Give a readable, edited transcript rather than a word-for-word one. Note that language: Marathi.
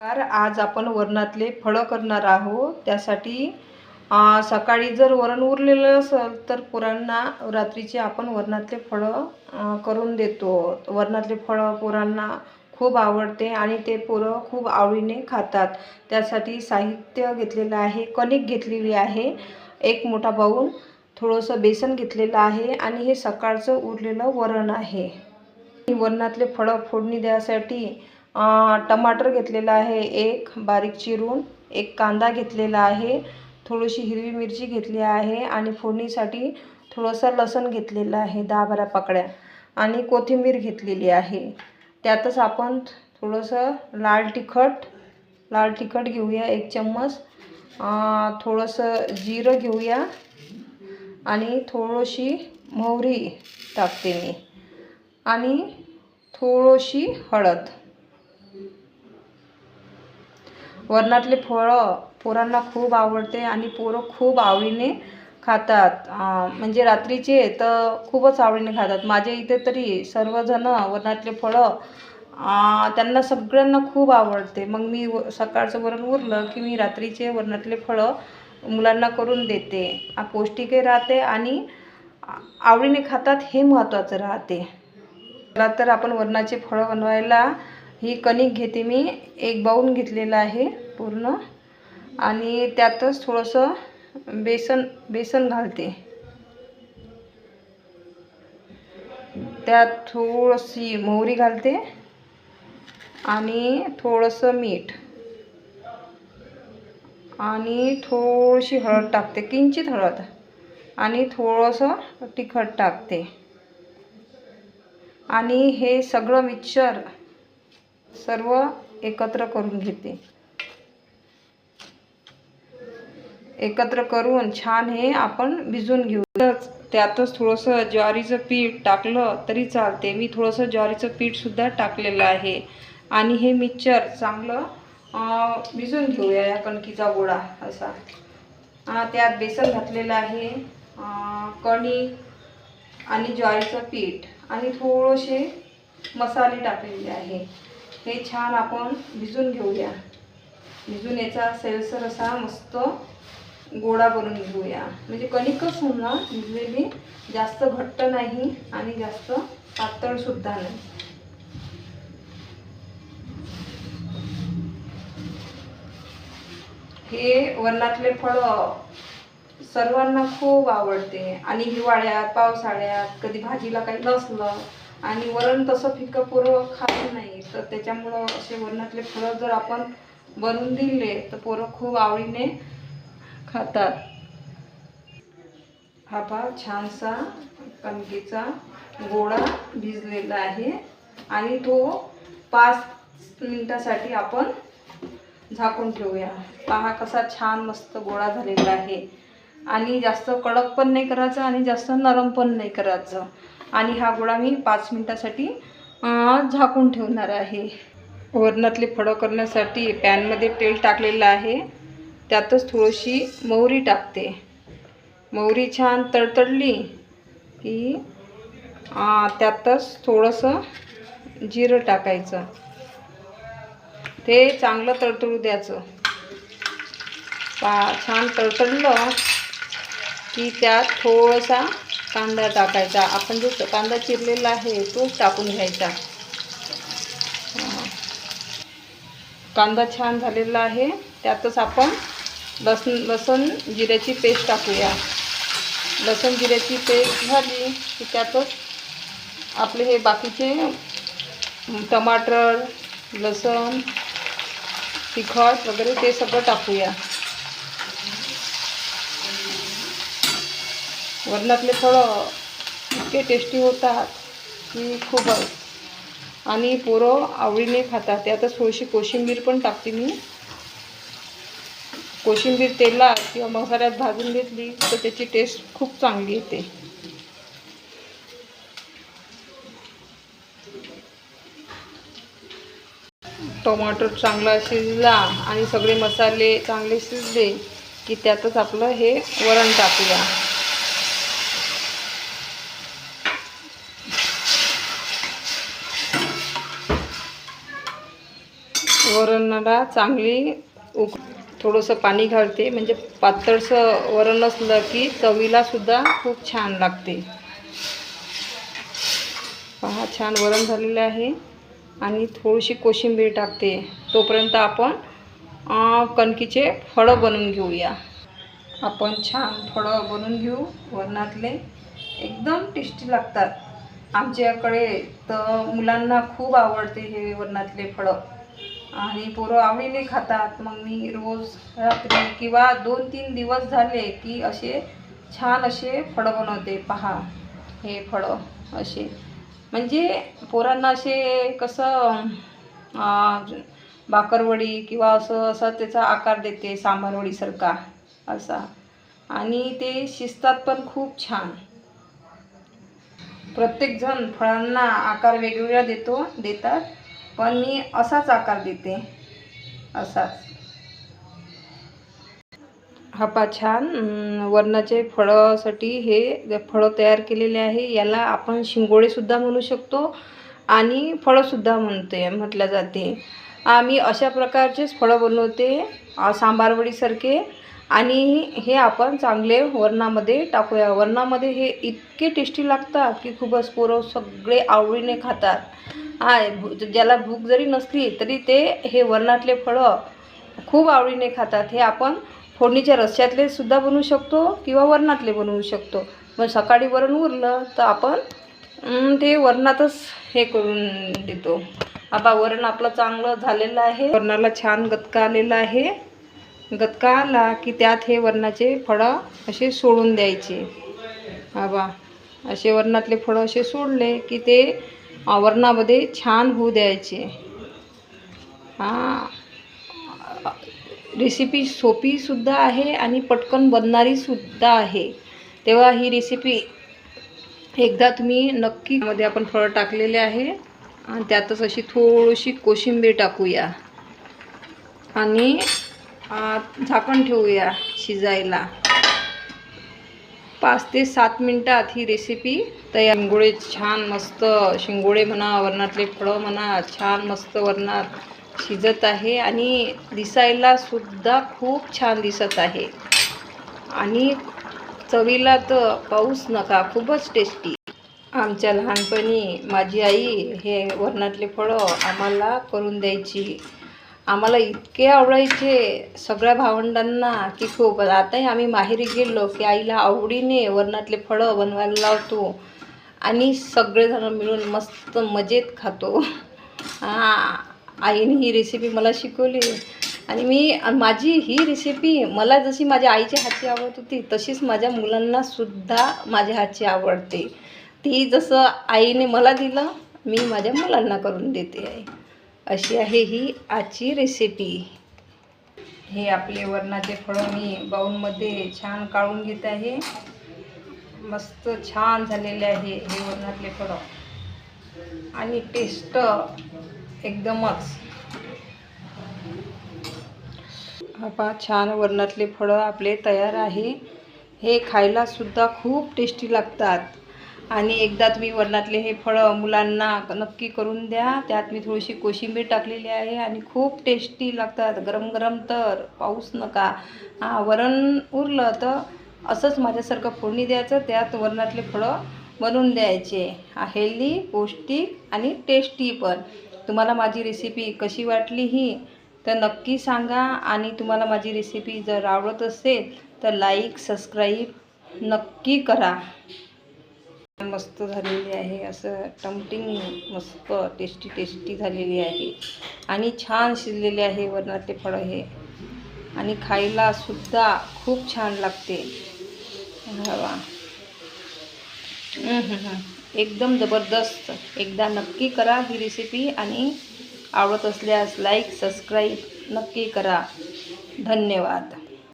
आज आपण वरणातले फळं करणार आहोत. त्यासाठी सकाळी जर वरण उरलेलं असेल तर पोरांना रात्रीचे आपण वरणातले फळं करून देतो. वरणातले फळं पोरांना खूप आवडते आणि ते पोरं खूप आवडीने खातात. त्यासाठी साहित्य घेतलेलं आहे. कणिक घेतलेली आहे, एक मोठा बाऊल, थोडंसं बेसन घेतलेलं आहे आणि हे सकाळचं उरलेलं वरण आहे. वरणातले फळं फोडणी द्यायसाठी टमाटर घेतलेला आहे, एक बारीक चिरून, एक कांदा घेतलेला आहे, थोडीशी हिरवी मिरची घेतली आहे आणि फोडणीसाठी थोडंसं लसूण घेतलेलं आहे, 10-12 पाकळ्या, आणि कोथिंबीर घेतलेली आहे. त्यातच आपण थोडंसं लाल तिखट घेऊया, 1 चम्मच, थोडंसं जिरं घेऊया आणि थोडीशी मोहरी टाकते मी आणि थोडीशी हळद. वरणातले फळं पोरांना खूप आवडते आणि पोरं खूप आवडीने खातात. म्हणजे रात्रीचे तर खूपच आवडीने खातात. माझ्या इथे तरी सर्वजण वरणातले फळं त्यांना सगळ्यांना खूप आवडते. मग मी सकाळचं वरण उरलं की मी रात्रीचे वरणातले फळं मुलांना करून देते. पौष्टिकही राहते आणि आवडीने खातात, हे महत्त्वाचं राहते. चला तर आपण वरणाचे फळं बनवायला ही कणिक घेते मी, 1 बाऊल घेतलेला आहे पूर्ण, आणि त्यातच थोडंसं बेसन घालते. त्यात थोडीशी मोहरी घालते आणि थोडंसं मीठ आणि थोडीशी हळद टाकते, किंचित हळद, आणि थोडंसं तिखट टाकते आणि हे सगळं मिक्सचर सर्व एकत्र करून घेते. एकत्र करून छान हे आपण भिजवून घेऊ. त्यातच थोडंसं ज्वारीचं पीठ टाकलं तरी चालते. मी थोडंसं ज्वारीचं पीठसुद्धा टाकलेलं आहे आणि हे मिक्सचर चांगलं भिजवून घेऊया, या कणकीचा गोळा असा. त्यात बेसन घातलेलं आहे, कणिक आणि ज्वारीचं पीठ आणि थोडेसे मसाले टाकलेले आहे. हे छान आपण भिजवून घेऊया. भिजून याचा सैलसर असा मस्त गोळा बनवून घेऊया. म्हणजे कणिकच होणार, भिजलेली, जास्त घट्ट नाही आणि जास्त पातळसुद्धा नाही. हे वरणातले फळं सर्वांना खूप आवडते आणि हिवाळ्यात, पावसाळ्यात, कधी भाजीला काही नसलं आणि वरण तसं फिक्कं पोरं खात नाही, तर त्याच्यामुळं असे वरणातले फळं जर आपण बनवून दिले तर पोरं खूप आवडीने खातात. हा पहा, छानसा कणकेचा गोळा भिजलेला आहे आणि तो 5 मिनिटासाठी आपण झाकून ठेवूया. पहा कसा छान मस्त गोळा झालेला आहे आणि जास्त कडक पण नाही करायचं आणि जास्त नरम पण नाही करायचं. आणि हा गोळा मी 5 मिनिटासाठी झाकून ठेवणार आहे. वरणातले फळं करण्यासाठी पॅनमध्ये तेल टाकलेलं आहे. त्यातच थोडीशी मोहरी टाकते. मोहरी छान तडतडली की त्यातच थोडंसं जिरं टाकायचं. ते चांगलं तडतडू द्यायचं. छान तडतडलं की त्यात थोडासा कांदा टाकायचा. आपण जो कांदा चिरलेला आहे तो टाकून घ्यायचा. कांदा छान झालेला आहे. त्यातच आपण लसूण जिऱ्याची पेस्ट टाकूया. लसूण जिऱ्याची पेस्ट झाली की त्यातच आपले हे बाकीचे टमाटर, लसूण, तिखट वगैरे ते सगळं टाकूया. वरणातले फळं इतके टेस्टी होतात की खूपच, आणि पोरं आवडीने खातात. त्यातच थोडीशी कोशिंबीर पण टाकते मी. कोशिंबीर तेलात किंवा मसाल्यात भाजून घेतली तर त्याची टेस्ट खूप चांगली येते. टोमॅटो चांगला शिजला आणि सगळे मसाले चांगले शिजले की त्यातच आपलं हे वरण टाकूया. वरणाला चांगली थोडंसं पाणी घालते, म्हणजे पातळसं वरण असलं की चवीला सुद्धा खूप छान लागते. पहा, छान वरण झालेलं आहे आणि थोडीशी कोशिंबीर टाकते. तोपर्यंत आपण कणकीचे फळं बनवून घेऊया. आपण छान फळं बनवून घेऊ. वरणातले एकदम टेस्टी लागतात. आमच्याकडे तर मुलांना खूप आवडते हे वरणातले फळं आणि पोरं आवडीने खातात. मग मी रोज रात्री किंवा 2-3 दिवस झाले की असे छान असे फळं बनवते. पहा, हे फळं असे, म्हणजे पोरांना असे कसं बाकरवडी किंवा असा त्याचा आकार देते, सांबारवडीसारखा असा, आणि ते शिजतात पण खूप छान. प्रत्येकजण फळांना आकार वेगवेगळा देतात, पण मी असाच आकार देते, असाच. हा पा, छान वरणाचे फळासाठी हे फळं तयार केलेले आहे. याला आपण शिंगोळेसुद्धा म्हणू शकतो आणि फळंसुद्धा म्हटलं जाते. मी अशा प्रकारचेच फळं बनवते, सांबारवडीसारखे, आणि हे आपण चांगले वरणामध्ये टाकूया. वरणामध्ये हे इतके टेस्टी लागतात की खूपच पोरं सगळे आवडीने खातात. ज्याला भूक जरी नसली तरी ते हे वरणातले फळं खूप आवडीने खातात. हे आपण फोडणीच्या रश्श्यातले सुद्धा बनवू शकतो किंवा वरणातले बनवू शकतो. मग सकाळी वरण उरलं तर आपण ते वरणातच हे करून देतो. आता वरण आपलं चांगलं झालेलं आहे. वरणाला छान गतका आलेला आहे. गतका आला की त्यात हे वरणाचे फळं असे सोडून द्यायचे. बा, असे वरणातले फळं असे सोडले की ते वरणामध्ये छान होऊ द्यायचे. रेसिपी सोपीसुद्धा आहे आणि पटकन बनणारीसुद्धा आहे. तेव्हा ही रेसिपी एकदा तुम्ही नक्की. मध्ये आपण फळं टाकलेले आहे आणि त्यातच अशी थोडीशी कोशिंबीर टाकूया आणि झाकण ठेवूया शिजायला. 5 ते 7 मिनटात ही रेसिपी तयार. शिंगोळे छान मस्त, शिंगोळे म्हणा, वरणातले फळं म्हणा, छान मस्त वरणात शिजत आहे आणि दिसायला सुद्धा खूप छान दिसत आहे आणि चवीला तर पाऊस नका, खूपच टेस्टी. आमच्या लहानपणी माझी आई हे वरणातले फळं आम्हाला करून द्यायची. आम्हाला इतके आवडायचे सगळ्या भावंडांना की खूप. आताही आम्ही माहेरी गेलो की आईला आवडीने वरणातले फळं बनवायला लावतो आणि सगळेजण मिळून मस्त मजेत खातो. आईने ही रेसिपी मला शिकवली आणि माझी ही रेसिपी मला जशी माझ्या आईच्या हातची आवडत होती तशीच माझ्या मुलांनासुद्धा माझ्या हातची आवडते. ती जसं आईने मला दिलं मी माझ्या मुलांना करून देते आहे. अशी आहे ही आजची रेसिपी. हे आपले वरणाचे फळं मी बाउलमध्ये छान काढून घेत आहे. मस्त छान झालेले आहे हे वरणातले फळं आणि टेस्ट एकदमच. पहा, छान वरणातले फळं आपले तयार आहे. हे खायला सुद्धा खूप टेस्टी लागतात आणि एकदा तुम्ही वरणातले हे फळं मुलांना नक्की करून द्या. त्यात मी थोडीशी कोशिंबीर टाकलेली आहे आणि खूप टेस्टी लागतात. गरम गरम तर पाऊस नका. वरण उरलं तर असंच माझ्यासारखं फोडणी द्यायचं, त्यात वरणातले फळं बनवून द्यायचे. हेल्दी, पौष्टिक आणि टेस्टी पण. तुम्हाला माझी रेसिपी कशी वाटली ही तर नक्की सांगा आणि तुम्हाला माझी रेसिपी जर आवडत असेल तर लाईक, सबस्क्राईब नक्की करा. मस्त झालेली आहे, असं टमटिंग मस्त टेस्टी झालेली आहे आणि छान शिजलेले आहे वरणातले फळं हे आणि खायला सुद्धा खूप छान लागते. हवा एकदम जबरदस्त. एकदा नक्की करा ही रेसिपी आणि आवडत असल्यास लाईक, सबस्क्राईब नक्की करा. धन्यवाद.